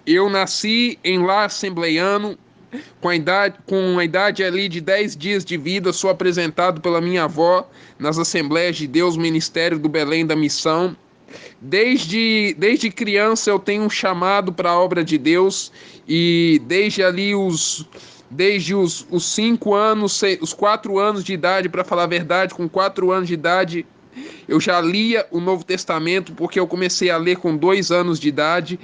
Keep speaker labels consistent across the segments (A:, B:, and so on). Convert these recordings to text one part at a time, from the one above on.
A: Eu nasci em lar assembleiano, com a idade ali de 10 dias de vida, sou apresentado pela minha avó nas Assembleias de Deus, Ministério do Belém da Missão. Desde criança eu tenho um chamado para a obra de Deus e desde os 5 anos, os 4 anos de idade, para falar a verdade, com 4 anos de idade, eu já lia o Novo Testamento, porque eu comecei a ler com 2 anos de idade.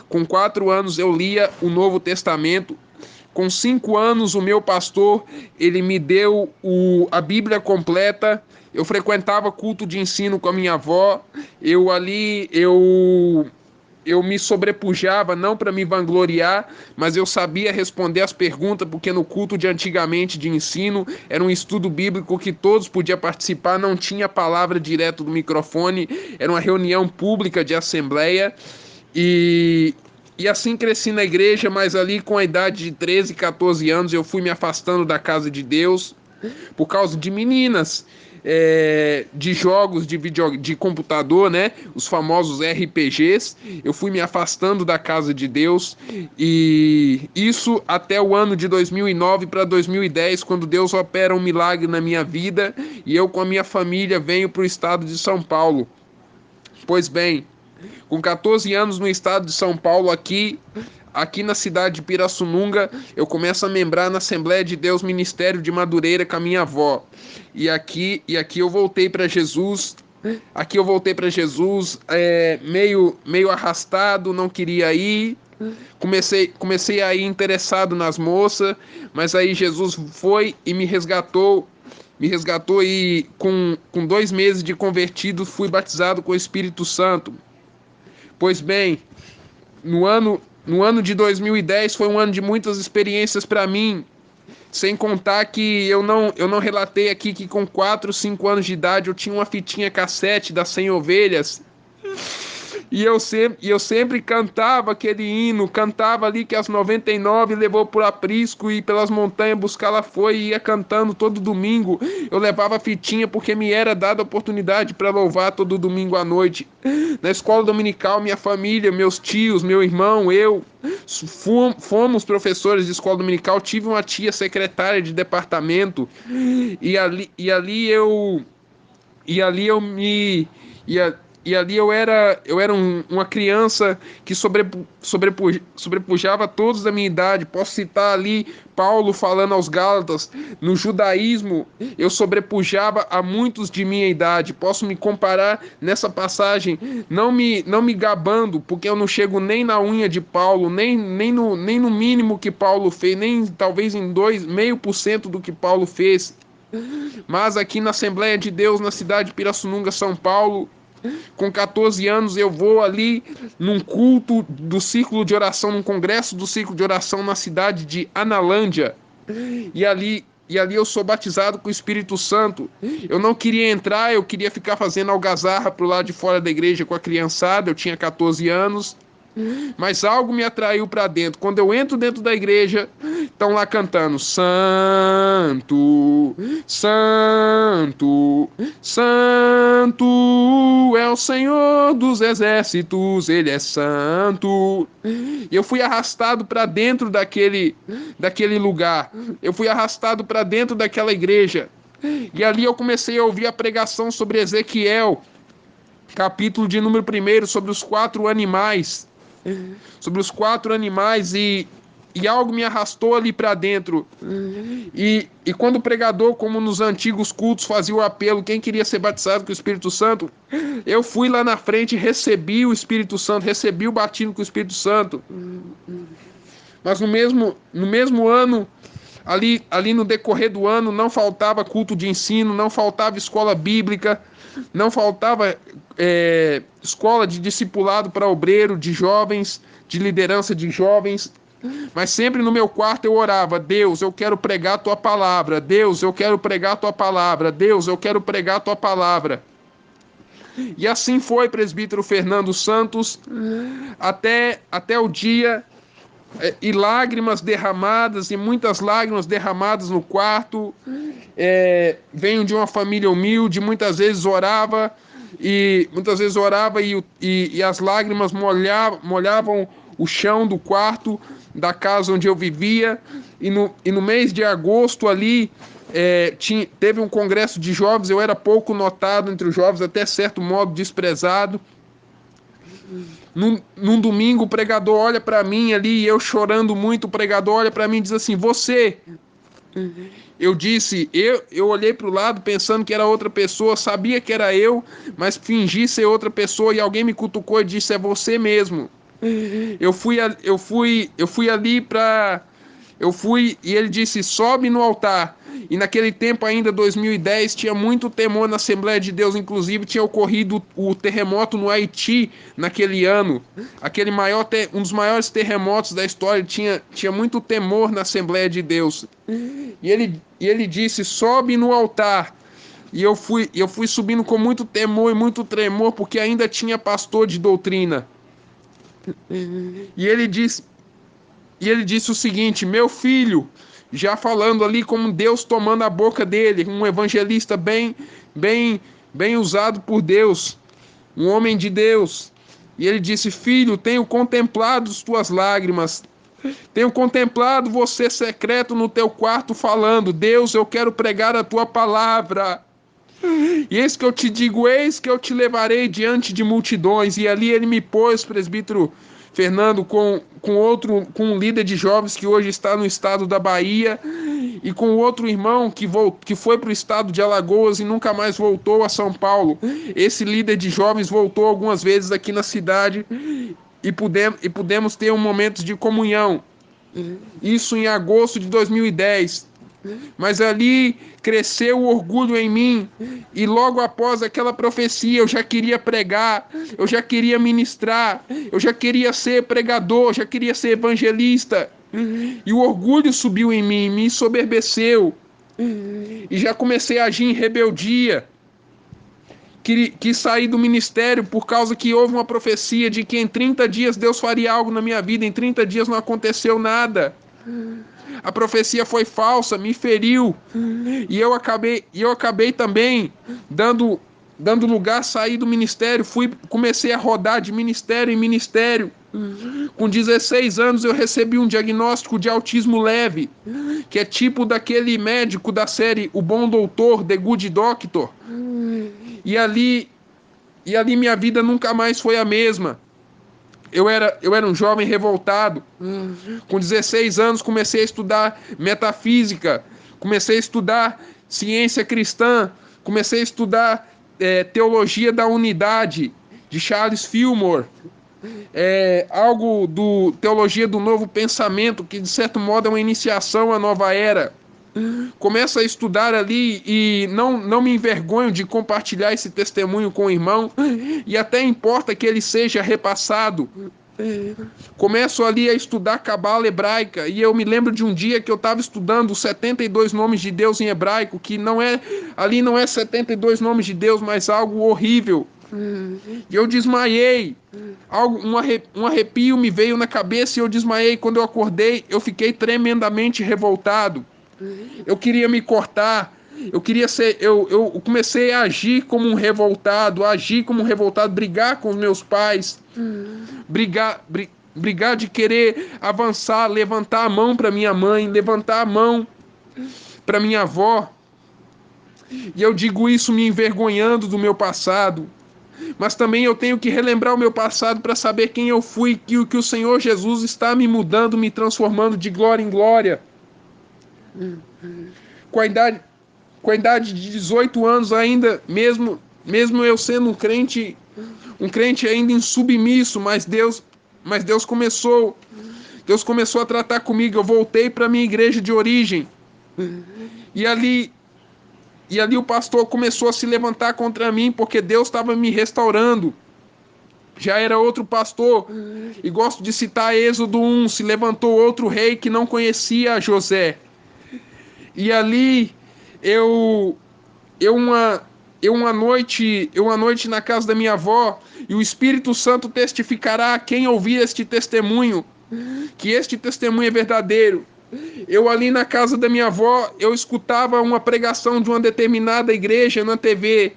A: Com 4 anos eu lia o Novo Testamento. Com 5 anos, o meu pastor ele me deu a Bíblia completa. Eu frequentava culto de ensino com a minha avó. Eu me sobrepujava, não para me vangloriar, mas eu sabia responder as perguntas, porque no culto de antigamente de ensino era um estudo bíblico que todos podiam participar, não tinha palavra direto do microfone, era uma reunião pública de assembleia. E, e assim cresci na igreja, mas ali com a idade de 13, 14 anos eu fui me afastando da casa de Deus por causa de meninas, de jogos de computador, né? Os famosos RPGs. Eu fui me afastando da casa de Deus e isso até o ano de 2009 para 2010, quando Deus opera um milagre na minha vida e eu com a minha família venho para o estado de São Paulo. Pois bem, com 14 anos no estado de São Paulo, aqui na cidade de Pirassununga, eu começo a membrar na Assembleia de Deus Ministério de Madureira com a minha avó. E aqui eu voltei para Jesus. Aqui eu voltei para Jesus, meio arrastado, não queria ir. Comecei a ir interessado nas moças, mas aí Jesus foi e me resgatou. Me resgatou e com 2 meses de convertido fui batizado com o Espírito Santo. Pois bem, no ano de 2010 foi um ano de muitas experiências para mim, sem contar que eu não relatei aqui que com 4, 5 anos de idade eu tinha uma fitinha cassete das 100 ovelhas e eu sempre cantava aquele hino, cantava ali que as 99 levou por aprisco e pelas montanhas buscá-la foi e ia cantando todo domingo. Eu levava a fitinha porque me era dada a oportunidade para louvar todo domingo à noite. Na escola dominical, minha família, meus tios, meu irmão, eu fomos professores de escola dominical. Tive uma tia secretária de departamento e ali eu me e, a- e ali eu era uma criança que sobrepujava todos da minha idade. Posso citar ali Paulo falando aos Gálatas, no judaísmo eu sobrepujava a muitos de minha idade. Posso me comparar nessa passagem, não me gabando, porque eu não chego nem na unha de Paulo, nem no mínimo que Paulo fez, nem talvez em 2,5% do que Paulo fez. Mas aqui na Assembleia de Deus, na cidade de Pirassununga, São Paulo, com 14 anos, eu vou ali num culto do círculo de oração, num congresso do círculo de oração na cidade de Analândia. E ali eu sou batizado com o Espírito Santo. Eu não queria entrar, eu queria ficar fazendo algazarra pro lado de fora da igreja com a criançada. Eu tinha 14 anos. Mas algo me atraiu para dentro. Quando eu entro dentro da igreja, estão lá cantando: Santo, Santo, Santo é o Senhor dos exércitos, Ele é santo. E eu fui arrastado para dentro daquele lugar. Eu fui arrastado para dentro daquela igreja. E ali eu comecei a ouvir a pregação sobre Ezequiel, capítulo de número 1, sobre os quatro animais e algo me arrastou ali para dentro. E quando o pregador, como nos antigos cultos, fazia o apelo, quem queria ser batizado com o Espírito Santo, eu fui lá na frente e recebi o Espírito Santo, recebi o batismo com o Espírito Santo. Mas no mesmo ano, ali no decorrer do ano, não faltava culto de ensino, não faltava escola bíblica, não faltava escola de discipulado para obreiro, de jovens, de liderança de jovens. Mas sempre no meu quarto eu orava: Deus, eu quero pregar a tua palavra. Deus, eu quero pregar a tua palavra. Deus, eu quero pregar a tua palavra. E assim foi, presbítero Fernando Santos, até o dia e lágrimas derramadas, e muitas lágrimas derramadas no quarto. Venho de uma família humilde, muitas vezes orava e as lágrimas molhavam o chão do quarto da casa onde eu vivia, e no mês de agosto ali teve um congresso de jovens. Eu era pouco notado entre os jovens, até certo modo desprezado. Num domingo o pregador olha para mim ali, eu chorando muito, o pregador olha para mim e diz assim: você... Eu disse, eu olhei para o lado pensando que era outra pessoa, sabia que era eu, mas fingi ser outra pessoa, e alguém me cutucou e disse: é você mesmo. Eu fui e ele disse: sobe no altar. E naquele tempo ainda, 2010, tinha muito temor na Assembleia de Deus. Inclusive tinha ocorrido o terremoto no Haiti naquele ano. Um dos maiores terremotos da história. Tinha muito temor na Assembleia de Deus. E ele disse: sobe no altar. E eu fui subindo com muito temor e muito tremor, porque ainda tinha pastor de doutrina. E ele disse o seguinte: meu filho, já falando ali como Deus tomando a boca dele, um evangelista bem usado por Deus, um homem de Deus. E ele disse: filho, tenho contemplado as tuas lágrimas, tenho contemplado você secreto no teu quarto falando: Deus, eu quero pregar a tua palavra. E eis que eu te digo, eis que eu te levarei diante de multidões. E ali ele me pôs, presbítero Fernando, com um líder de jovens que hoje está no estado da Bahia, e com outro irmão que foi para o estado de Alagoas e nunca mais voltou a São Paulo. Esse líder de jovens voltou algumas vezes aqui na cidade, e pudemos ter um momento de comunhão. Isso em agosto de 2010. Mas ali cresceu o orgulho em mim, e logo após aquela profecia eu já queria pregar, eu já queria ministrar, eu já queria ser pregador, já queria ser evangelista, e o orgulho subiu em mim, me ensoberbeceu, e já comecei a agir em rebeldia. Quis sair do ministério por causa que houve uma profecia de que em 30 dias Deus faria algo na minha vida. Em 30 dias não aconteceu nada. A profecia foi falsa, me feriu, e eu acabei também dando lugar, sair do ministério. Comecei a rodar de ministério em ministério. Com 16 anos eu recebi um diagnóstico de autismo leve, que é tipo daquele médico da série O Bom Doutor, The Good Doctor. E ali minha vida nunca mais foi a mesma. Eu era um jovem revoltado. Com 16 anos comecei a estudar metafísica, comecei a estudar ciência cristã, comecei a estudar teologia da unidade, de Charles Fillmore, algo do teologia do novo pensamento, que de certo modo é uma iniciação à nova era. Começo a estudar ali e não me envergonho de compartilhar esse testemunho com o irmão, e até importa que ele seja repassado. Começo ali a estudar cabala hebraica, e eu me lembro de um dia que eu estava estudando os 72 nomes de Deus em hebraico, que ali não é 72 nomes de Deus, mas algo horrível. E eu desmaiei. Um arrepio me veio na cabeça e eu desmaiei. Quando eu acordei, eu fiquei tremendamente revoltado. Eu queria me cortar. Eu comecei a agir como um revoltado, brigar com os meus pais, brigar de querer avançar, levantar a mão para minha mãe, levantar a mão para minha avó. E eu digo isso me envergonhando do meu passado. Mas também eu tenho que relembrar o meu passado para saber quem eu fui, que o Senhor Jesus está me mudando, me transformando de glória em glória. Com a idade de 18 anos ainda, mesmo eu sendo um crente ainda insubmisso, mas Deus começou a tratar comigo. Eu voltei para minha igreja de origem. E ali o pastor começou a se levantar contra mim, porque Deus estava me restaurando. Já era outro pastor, e gosto de citar Êxodo 1, se levantou outro rei que não conhecia José. E ali uma noite na casa da minha avó, e o Espírito Santo testificará a quem ouvir este testemunho, que este testemunho é verdadeiro. Eu ali na casa da minha avó, eu escutava uma pregação de uma determinada igreja na TV,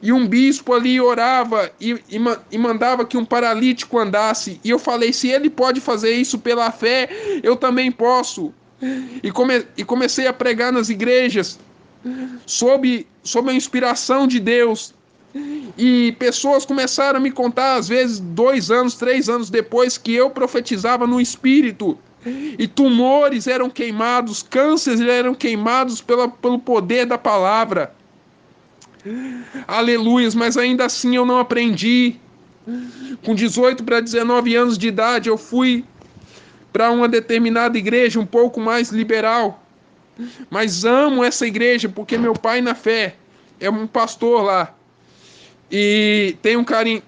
A: e um bispo ali orava e mandava que um paralítico andasse. E eu falei, se ele pode fazer isso pela fé, eu também posso. E comecei a pregar nas igrejas sob a inspiração de Deus. E pessoas começaram a me contar, às vezes 2 anos, 3 anos depois, que eu profetizava no Espírito. E tumores eram queimados, cânceres eram queimados pelo poder da palavra. Aleluias, mas ainda assim eu não aprendi. Com 18 para 19 anos de idade, eu fui para uma determinada igreja um pouco mais liberal. Mas amo essa igreja porque meu pai na fé é um pastor lá. E tem um carinho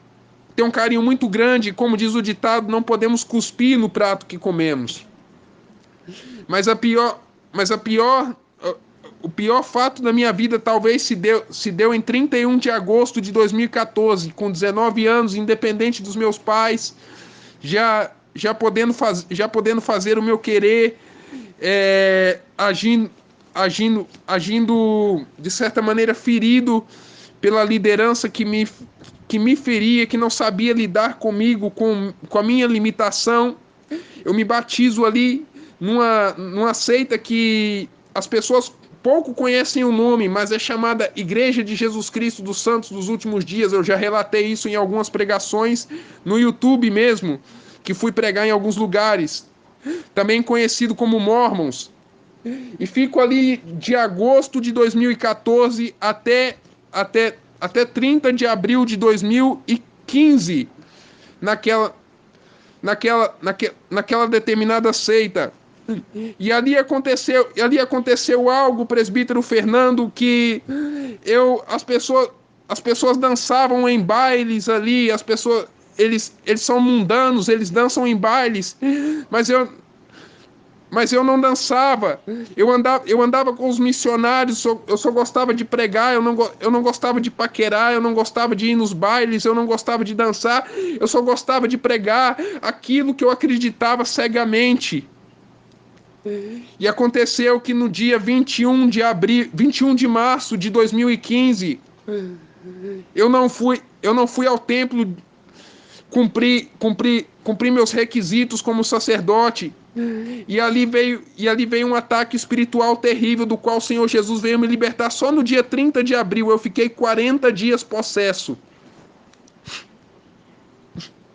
A: muito grande, como diz o ditado, não podemos cuspir no prato que comemos. Mas o pior fato da minha vida talvez se deu em 31 de agosto de 2014, com 19 anos, independente dos meus pais, já podendo fazer o meu querer, agindo de certa maneira ferido pela liderança que me feria, que não sabia lidar comigo, com a minha limitação. Eu me batizo ali numa seita que as pessoas pouco conhecem o nome, mas é chamada Igreja de Jesus Cristo dos Santos dos Últimos Dias. Eu já relatei isso em algumas pregações no YouTube mesmo, que fui pregar em alguns lugares. Também conhecido como Mormons. E fico ali de agosto de 2014 até 30 de abril de 2015 naquela determinada seita. E ali aconteceu algo, presbítero Fernando, que as pessoas dançavam em bailes ali, eles são mundanos, eles dançam em bailes, mas eu não dançava. Eu andava com os missionários, eu só gostava de pregar, eu não gostava de paquerar, eu não gostava de ir nos bailes, eu não gostava de dançar, eu só gostava de pregar aquilo que eu acreditava cegamente. E aconteceu que no dia 21 de março de 2015, eu não fui ao templo cumprir meus requisitos como sacerdote. E ali veio um ataque espiritual terrível, do qual o Senhor Jesus veio me libertar só no dia 30 de abril. Eu fiquei 40 dias possesso.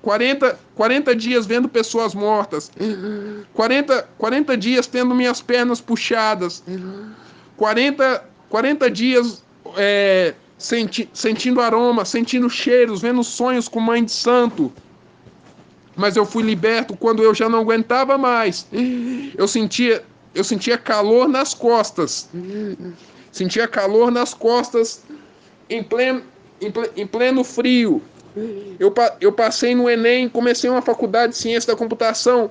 A: 40 dias vendo pessoas mortas. 40 dias tendo minhas pernas puxadas. 40 dias sentindo aroma, sentindo cheiros, vendo sonhos com mãe de santo. Mas eu fui liberto quando eu já não aguentava mais. Eu sentia calor nas costas. Sentia calor nas costas em pleno frio. Eu passei no Enem, comecei uma faculdade de ciência da computação.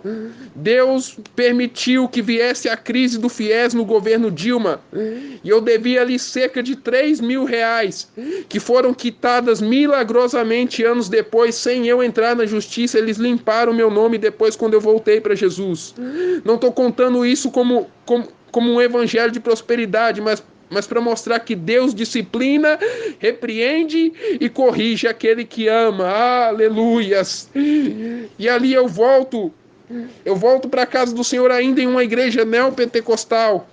A: Deus permitiu que viesse a crise do FIES no governo Dilma. E eu devia ali cerca de R$3.000, que foram quitadas milagrosamente anos depois, sem eu entrar na justiça. Eles limparam meu nome depois, quando eu voltei para Jesus. Não estou contando isso como um evangelho de prosperidade, mas para mostrar que Deus disciplina, repreende e corrige aquele que ama. Aleluias! E ali eu volto para a casa do Senhor ainda em uma igreja neopentecostal.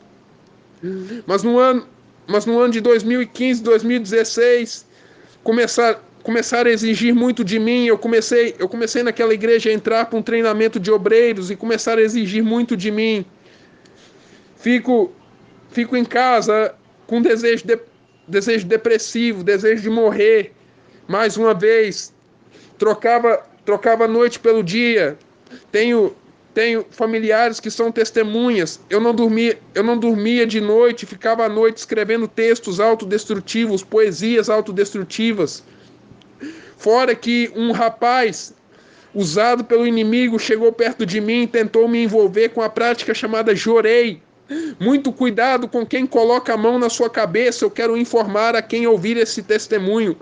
A: Mas no ano de 2015, 2016, começaram a exigir muito de mim. Eu comecei naquela igreja a entrar para um treinamento de obreiros e começaram a exigir muito de mim. Fico em casa com desejo depressivo, desejo de morrer. Mais uma vez, trocava a noite pelo dia. Tenho familiares que são testemunhas. Eu não dormia de noite, ficava à noite escrevendo textos autodestrutivos, poesias autodestrutivas. Fora que um rapaz usado pelo inimigo chegou perto de mim e tentou me envolver com a prática chamada jorei. Muito cuidado com quem coloca a mão na sua cabeça. Eu quero informar a quem ouvir esse testemunho.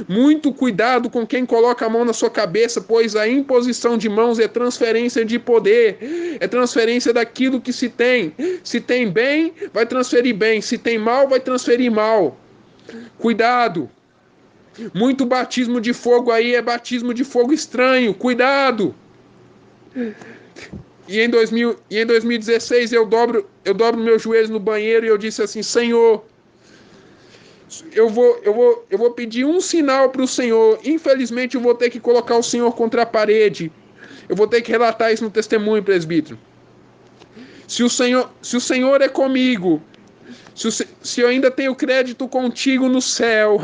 A: Muito cuidado com quem coloca a mão na sua cabeça, pois a imposição de mãos é transferência de poder. É transferência daquilo que se tem. Se tem bem, vai transferir bem. Se tem mal, vai transferir mal. Cuidado. Muito batismo de fogo aí é batismo de fogo estranho. Cuidado! E em 2016 eu dobro meus joelhos no banheiro e eu disse assim: Senhor, eu vou pedir um sinal para o Senhor. Infelizmente eu vou ter que colocar o Senhor contra a parede. Eu vou ter que relatar isso no testemunho, presbítero. Se o Senhor é comigo, se eu ainda tenho crédito contigo no céu,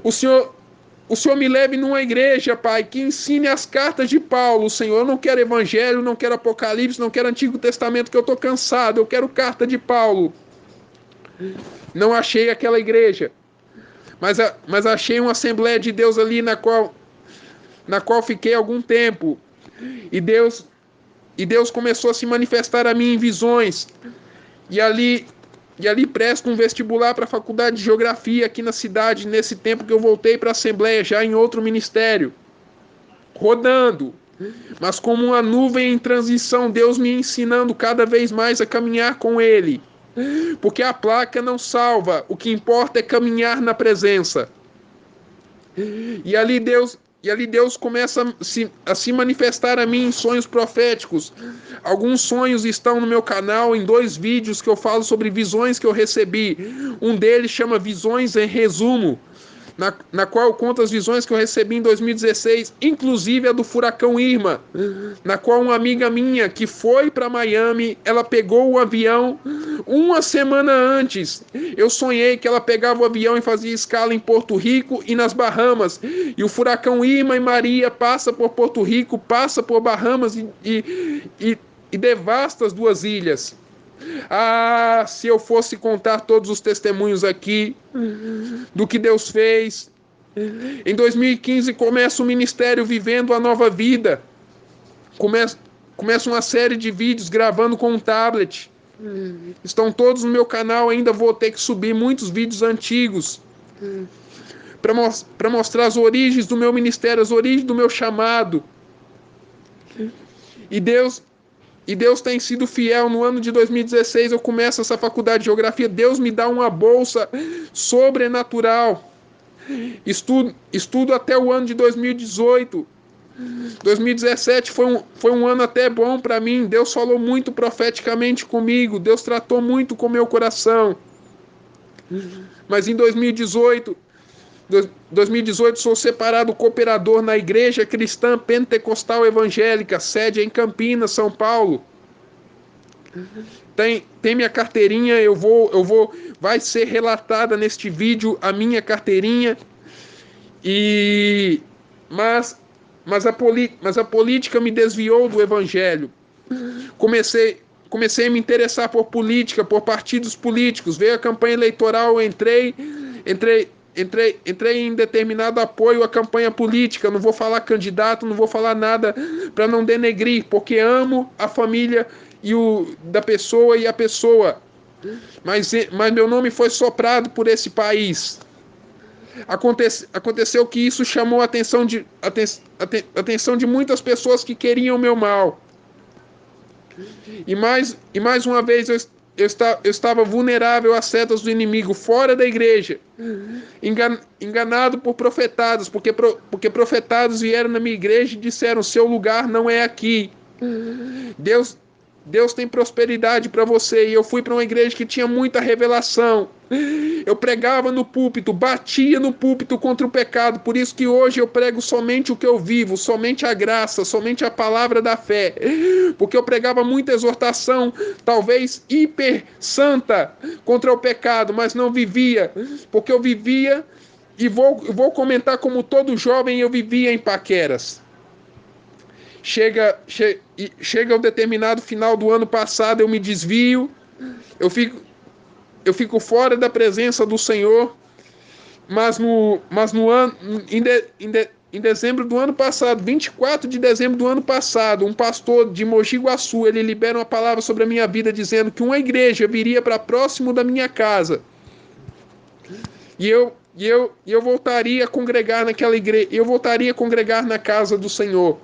A: o Senhor, o Senhor me leve numa igreja, Pai, que ensine as cartas de Paulo, Senhor. Eu não quero evangelho, não quero Apocalipse, não quero Antigo Testamento, que eu estou cansado. Eu quero carta de Paulo. Não achei aquela igreja, mas achei uma Assembleia de Deus ali na qual fiquei algum tempo. E Deus começou a se manifestar a mim em visões. E ali presto um vestibular para a faculdade de geografia aqui na cidade, nesse tempo que eu voltei para a Assembleia, já em outro ministério, rodando, mas como uma nuvem em transição, Deus me ensinando cada vez mais a caminhar com Ele, porque a placa não salva, o que importa é caminhar na presença. E ali Deus começa a se manifestar a mim em sonhos proféticos. Alguns sonhos estão no meu canal, em 2 vídeos que eu falo sobre visões que eu recebi. Um deles chama Visões em Resumo, na qual eu conto as visões que eu recebi em 2016, inclusive a do furacão Irma, na qual uma amiga minha que foi para Miami, ela pegou o avião uma semana antes. Eu sonhei que ela pegava o avião e fazia escala em Porto Rico e nas Bahamas, e o furacão Irma e Maria passa por Porto Rico, passa por Bahamas e devasta as 2 ilhas. Ah, se eu fosse contar todos os testemunhos aqui do que Deus fez. Em 2015 começa o ministério Vivendo a Nova Vida. Começa uma série de vídeos gravando com um tablet. Estão todos no meu canal, ainda vou ter que subir muitos vídeos antigos para mostrar as origens do meu ministério, as origens do meu chamado. E Deus tem sido fiel. No ano de 2016 eu começo essa faculdade de geografia. Deus me dá uma bolsa sobrenatural. Estudo até o ano de 2018. 2017 foi um ano até bom para mim. Deus falou muito profeticamente comigo. Deus tratou muito com meu coração. Mas em 2018 sou separado cooperador na Igreja Cristã Pentecostal Evangélica, sede em Campinas, São Paulo. Tem minha carteirinha, vai ser relatada neste vídeo a minha carteirinha. Mas a política me desviou do evangelho. Comecei a me interessar por política, por partidos políticos. Veio a campanha eleitoral, eu entrei em determinado apoio à campanha política. Não vou falar candidato, não vou falar nada para não denegrir, porque amo a família da pessoa e a pessoa. Mas meu nome foi soprado por esse país. Aconteceu que isso chamou a atenção de muitas pessoas que queriam o meu mal. E mais uma vez eu estava vulnerável às setas do inimigo, fora da igreja, enganado por profetados, porque profetados vieram na minha igreja e disseram: seu lugar não é aqui. Deus tem prosperidade para você. E eu fui para uma igreja que tinha muita revelação. Eu pregava no púlpito, batia no púlpito contra o pecado. Por isso que hoje eu prego somente o que eu vivo, somente a graça, somente a palavra da fé. Porque eu pregava muita exortação, talvez hiper santa, contra o pecado, mas não vivia. Porque eu vivia, e vou comentar como todo jovem, eu vivia em paqueras. Chega o determinado final do ano passado, eu me desvio, eu fico fora da presença do Senhor, mas em dezembro do ano passado, 24 de dezembro do ano passado, um pastor de Mogi Guaçu, ele libera uma palavra sobre a minha vida, dizendo que uma igreja viria para próximo da minha casa, e eu voltaria a congregar naquela igreja, eu voltaria a congregar na casa do Senhor.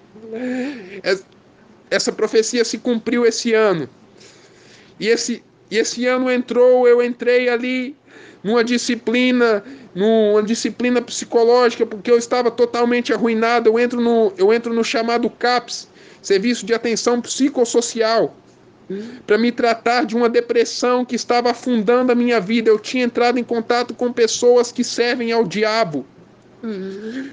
A: Essa profecia se cumpriu esse ano. E E esse ano eu entrei ali numa disciplina, psicológica, porque eu estava totalmente arruinado. Eu entro no chamado CAPS, Serviço de Atenção Psicossocial, para me tratar de uma depressão que estava afundando a minha vida. Eu tinha entrado em contato com pessoas que servem ao diabo,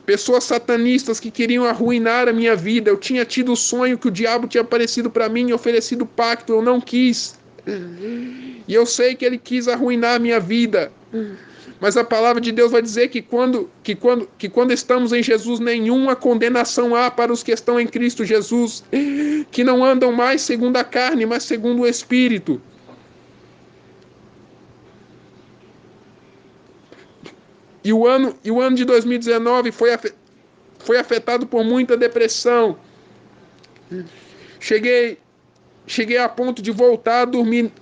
A: pessoas satanistas que queriam arruinar a minha vida. Eu tinha tido o sonho que o diabo tinha aparecido para mim e oferecido pacto. Eu não quis. E eu sei que ele quis arruinar a minha vida. Mas a palavra de Deus vai dizer que quando estamos em Jesus, nenhuma condenação há para os que estão em Cristo Jesus, que não andam mais segundo a carne, mas segundo o Espírito. E o ano de 2019 foi afetado por muita depressão. Cheguei, cheguei a ponto de voltar a dormir,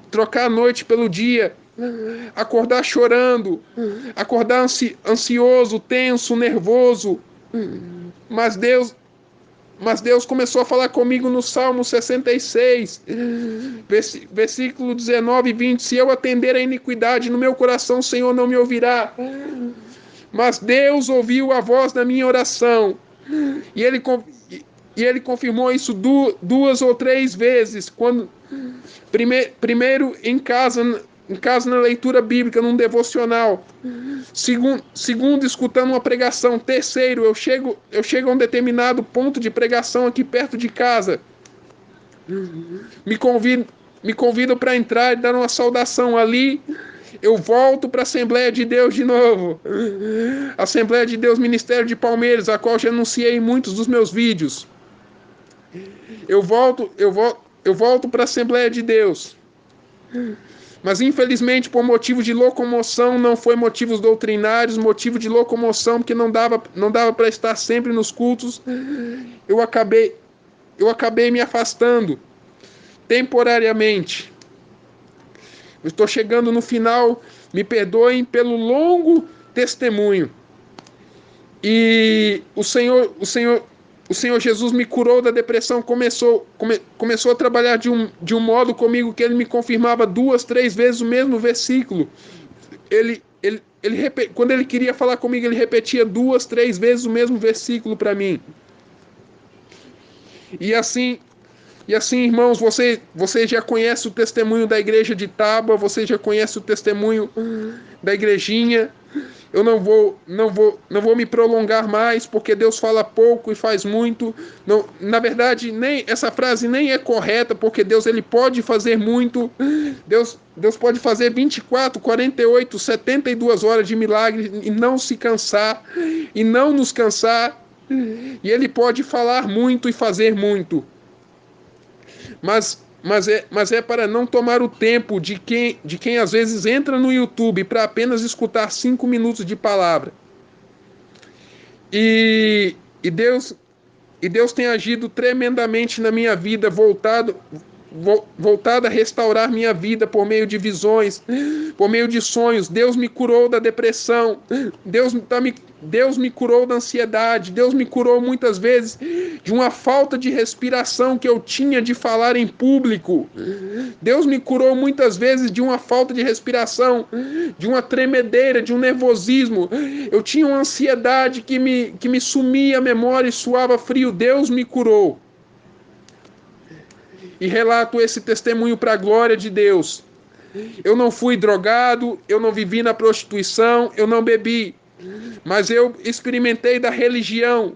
A: trocar a noite pelo dia, acordar chorando, acordar ansioso, tenso, nervoso. Mas Deus, mas Deus começou a falar comigo no Salmo 66, versículo 19 e 20. Se eu atender a iniquidade no meu coração, o Senhor não me ouvirá. Mas Deus ouviu a voz da minha oração. E ele confirmou isso duas ou três vezes. Primeiro em casa na leitura bíblica, num devocional. Segundo, escutando uma pregação. Terceiro, eu chego a um determinado ponto de pregação aqui perto de casa. Me convidam para entrar e dar uma saudação ali. Eu volto para a Assembleia de Deus de novo. Assembleia de Deus Ministério de Palmeiras, a qual já anunciei em muitos dos meus vídeos. Eu volto para a Assembleia de Deus. Mas infelizmente por motivo de locomoção, não foi motivos doutrinários, motivo de locomoção, porque não dava para estar sempre nos cultos, eu acabei me afastando temporariamente. Eu estou chegando no final, me perdoem pelo longo testemunho. E o Senhor Jesus me curou da depressão, começou a trabalhar de um modo comigo que ele me confirmava 2, 3 vezes o mesmo versículo. Quando ele queria falar comigo, ele repetia 2, 3 vezes o mesmo versículo para mim. E assim, irmãos, você já conhece o testemunho da igreja de Tábua, você já conhece o testemunho da igrejinha. Eu não vou me prolongar mais, porque Deus fala pouco e faz muito. Não, na verdade, nem essa frase nem é correta, porque Deus ele pode fazer muito. Deus pode fazer 24, 48, 72 horas de milagre e não se cansar, e não nos cansar. E ele pode falar muito e fazer muito. Mas é para não tomar o tempo de quem às vezes entra no YouTube para apenas escutar 5 minutos de palavra. E Deus tem agido tremendamente na minha vida, voltado a restaurar minha vida por meio de visões, por meio de sonhos. Deus me curou da depressão, Deus me curou da ansiedade, Deus me curou muitas vezes de uma falta de respiração que eu tinha de falar em público. Deus me curou muitas vezes de uma falta de respiração, de uma tremedeira, de um nervosismo. Eu tinha uma ansiedade que me sumia a memória e suava frio. Deus me curou. E relato esse testemunho para a glória de Deus. Eu não fui drogado, eu não vivi na prostituição, eu não bebi. Mas eu experimentei da religião,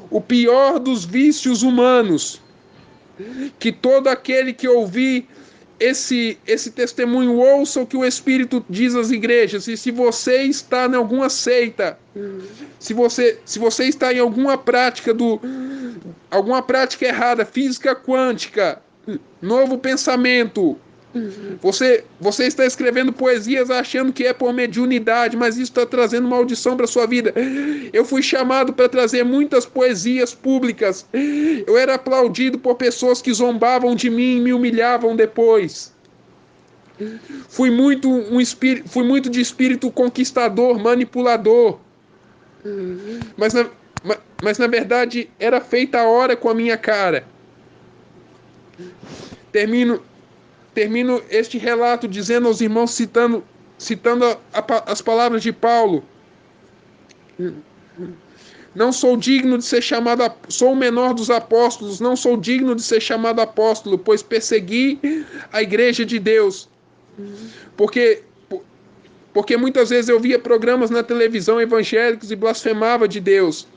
A: o pior dos vícios humanos. Que todo aquele que ouvir esse testemunho ouça o que o Espírito diz às igrejas. E se você está em alguma seita, se você está em alguma prática errada, física quântica, novo pensamento, você está escrevendo poesias achando que é por mediunidade, mas isso está trazendo maldição para sua vida. Eu fui chamado para trazer muitas poesias públicas. Eu era aplaudido por pessoas que zombavam de mim e me humilhavam depois. Fui muito de espírito conquistador, manipulador. Mas na verdade era feita a hora com a minha cara. Termino termino este relato dizendo aos irmãos, citando as palavras de Paulo: não sou digno de ser chamado, sou o menor dos apóstolos, não sou digno de ser chamado apóstolo, pois persegui a igreja de Deus. Porque muitas vezes eu via programas na televisão evangélicos e blasfemava de Deus.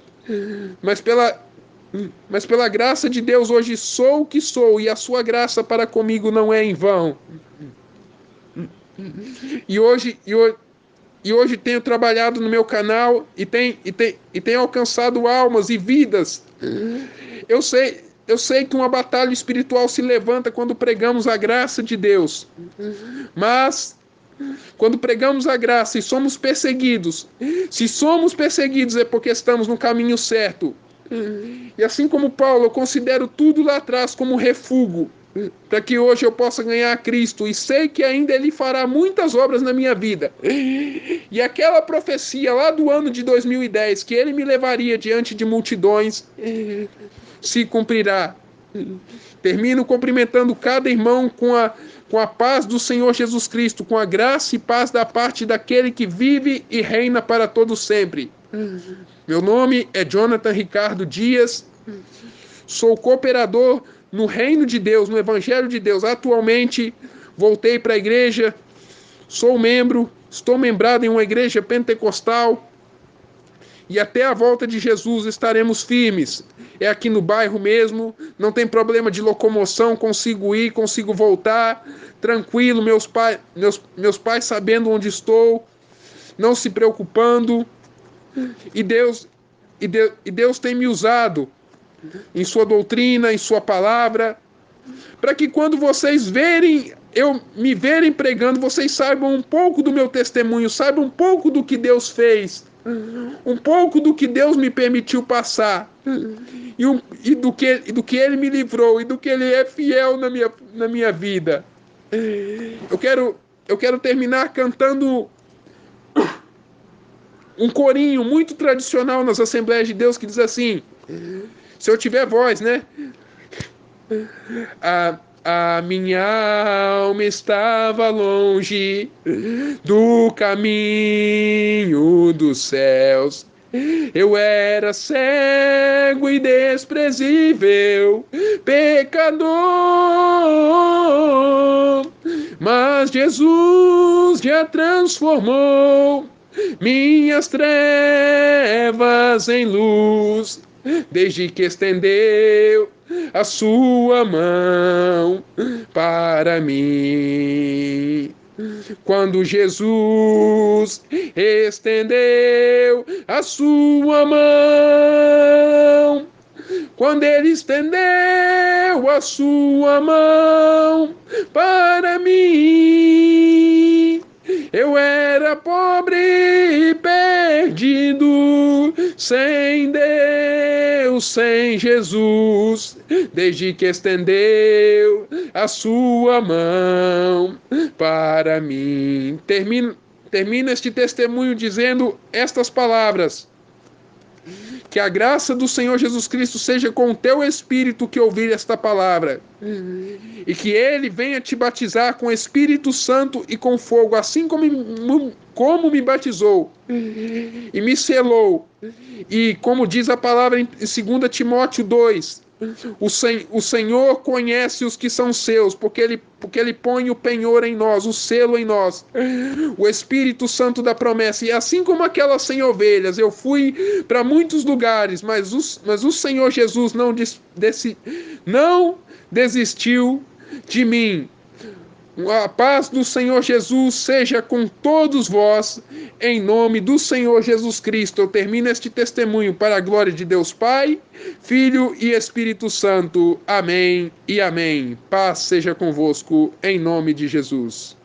A: Mas pela graça de Deus hoje sou o que sou, e a sua graça para comigo não é em vão. E hoje tenho trabalhado no meu canal e tenho alcançado almas e vidas. Eu sei que uma batalha espiritual se levanta quando pregamos a graça de Deus. Mas quando pregamos a graça e somos perseguidos, se somos perseguidos é porque estamos no caminho certo. E assim como Paulo, eu considero tudo lá atrás como refúgio, para que hoje eu possa ganhar a Cristo, e sei que ainda Ele fará muitas obras na minha vida. E aquela profecia lá do ano de 2010, que Ele me levaria diante de multidões, se cumprirá. Termino cumprimentando cada irmão com a paz do Senhor Jesus Cristo, com a graça e paz da parte daquele que vive e reina para todo sempre. Meu nome é Jonathan Ricardo Dias, sou cooperador no reino de Deus, no Evangelho de Deus. Atualmente voltei para a igreja, estou membrado em uma igreja pentecostal, e até a volta de Jesus estaremos firmes. É aqui no bairro mesmo, não tem problema de locomoção, consigo ir, consigo voltar, tranquilo, meus pais sabendo onde estou, não se preocupando. E Deus tem me usado em sua doutrina, em sua palavra, para que quando vocês me verem pregando, vocês saibam um pouco do meu testemunho, saibam um pouco do que Deus fez, um pouco do que Deus me permitiu passar, e do que Ele me livrou, e do que Ele é fiel na minha vida. Eu quero terminar cantando um corinho muito tradicional nas Assembleias de Deus, que diz assim, se eu tiver voz, né? A minha alma estava longe do caminho dos céus. Eu era cego e desprezível, pecador, mas Jesus já transformou minhas trevas em luz, desde que estendeu a sua mão para mim. Quando Jesus estendeu a sua mão, quando Ele estendeu a sua mão para mim, eu era pobre e perdido, sem Deus, sem Jesus, desde que estendeu a sua mão para mim. Termino este testemunho dizendo estas palavras: que a graça do Senhor Jesus Cristo seja com o teu espírito que ouvir esta palavra, e que Ele venha te batizar com o Espírito Santo e com fogo, assim como me batizou e me selou. E como diz a palavra em 2 Timóteo 2, o Senhor conhece os que são seus, porque ele põe o penhor em nós, o selo em nós, o Espírito Santo da promessa. E assim como aquelas 100 ovelhas, eu fui para muitos lugares, mas o Senhor Jesus não desistiu de mim. A paz do Senhor Jesus seja com todos vós, em nome do Senhor Jesus Cristo. Eu termino este testemunho para a glória de Deus Pai, Filho e Espírito Santo. Amém e amém. Paz seja convosco, em nome de Jesus.